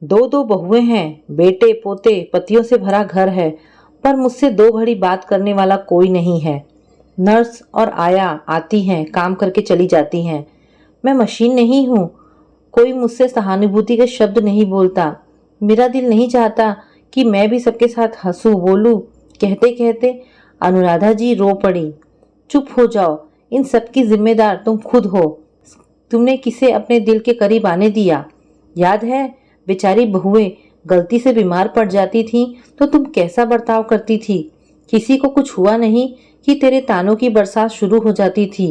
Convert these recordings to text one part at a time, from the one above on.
दो दो बहुएं हैं, बेटे पोते पतियों से भरा घर है, पर मुझसे 2 घड़ी बात करने वाला कोई नहीं है। नर्स और आया आती हैं, काम करके चली जाती हैं। मैं मशीन नहीं हूँ। कोई मुझसे सहानुभूति के शब्द नहीं बोलता। मेरा दिल नहीं चाहता कि मैं भी सबके साथ हंसूं बोलूं। कहते कहते अनुराधा जी रो पड़ी। चुप हो जाओ, इन सब की जिम्मेदार तुम खुद हो। तुमने किसे अपने दिल के करीब आने दिया? याद है, बेचारी बहुएं गलती से बीमार पड़ जाती थीं तो तुम कैसा बर्ताव करती थी? किसी को कुछ हुआ नहीं कि तेरे तानों की बरसात शुरू हो जाती थी।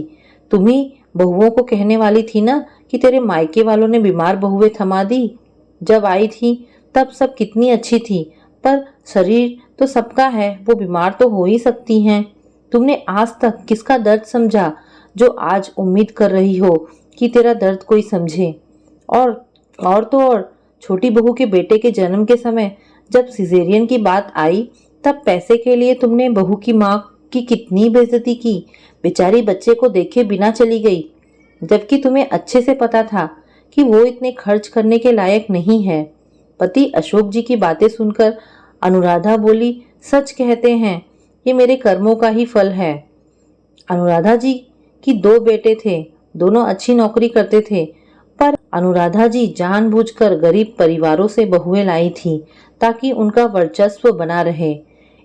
तुम ही बहुओं को कहने वाली थी ना कि तेरे मायके वालों ने बीमार बहुएं थमा दी। जब आई थी तब सब कितनी अच्छी थी, पर शरीर तो सबका है, वो बीमार तो हो ही सकती हैं। तुमने आज तक किसका दर्द समझा जो आज उम्मीद कर रही हो कि तेरा दर्द कोई समझे? और तो और छोटी बहू के बेटे के जन्म के समय जब सिजेरियन की बात आई, तब पैसे के लिए तुमने बहू की माँ की कितनी बेइज्जती की। बेचारी बच्चे को देखे बिना चली गई, जबकि तुम्हें अच्छे से पता था कि वो इतने खर्च करने के लायक नहीं है। पति अशोक जी की बातें सुनकर अनुराधा बोली, सच कहते हैं, ये मेरे कर्मों का ही फल है। अनुराधा जी की 2 बेटे थे, दोनों अच्छी नौकरी करते थे, पर अनुराधा जी जानबूझकर गरीब परिवारों से बहुएं लाई थी ताकि उनका वर्चस्व बना रहे।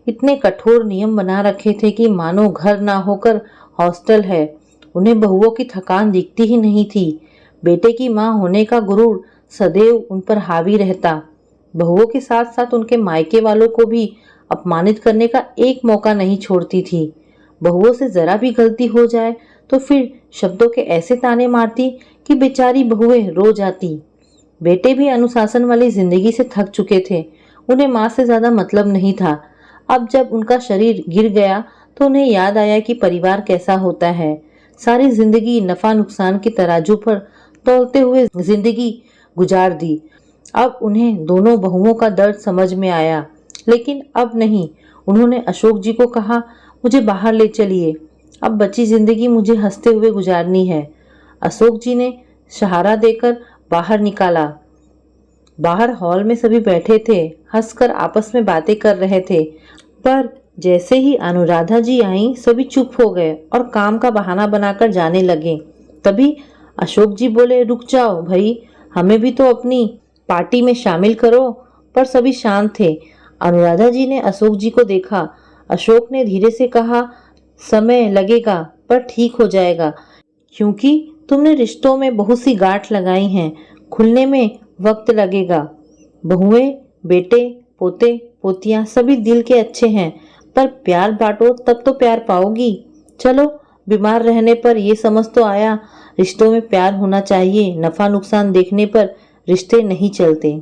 इतने कठोर नियम बना रखे थे कि मानो घर ना होकर हॉस्टल है। उन्हें बहुओं की थकान दिखती ही नहीं थी। बेटे की मां होने का गुरूर सदैव उन पर हावी रहता। बहुओं के साथ साथ उनके मायके वालों को भी अपमानित करने का एक मौका नहीं छोड़ती थी। बहुओं से जरा भी गलती हो जाए तो फिर शब्दों के ऐसे ताने मारती कि बेचारी बहुएं रो जाती। बेटे भी अनुशासन वाली जिंदगी से थक चुके थे। उन्हें माँ से ज्यादा मतलब नहीं था। अब जब उनका शरीर गिर गया तो उन्हें याद आया कि परिवार कैसा होता है। सारी जिंदगी नफा नुकसान की तराजू पर तौलते हुए जिंदगी गुजार दी। अब उन्हें दोनों बहुओं का दर्द समझ में आया, लेकिन अब नहीं। उन्होंने अशोक जी को कहा, मुझे बाहर ले चलिए, अब बची जिंदगी मुझे हंसते हुए गुजारनी है। अशोक जी ने सहारा देकर बाहर निकाला। बाहर हॉल में सभी बैठे थे, हंसकर आपस में बातें कर रहे थे, पर जैसे ही अनुराधा जी आई सभी चुप हो गए और काम का बहाना बनाकर जाने लगे। तभी अशोक जी बोले, रुक जाओ भाई, हमें भी तो अपनी पार्टी में शामिल करो। पर सभी शांत थे। अनुराधा जी ने अशोक जी को देखा। अशोक ने धीरे से कहा, समय लगेगा पर ठीक हो जाएगा, क्योंकि तुमने रिश्तों में बहुत सी गांठ लगाई हैं, खुलने में वक्त लगेगा। बहुएं बेटे पोते पोतियां सभी दिल के अच्छे हैं, पर प्यार बांटो तब तो प्यार पाओगी। चलो, बीमार रहने पर ये समझ तो आया, रिश्तों में प्यार होना चाहिए, नफा नुकसान देखने पर रिश्ते नहीं चलते।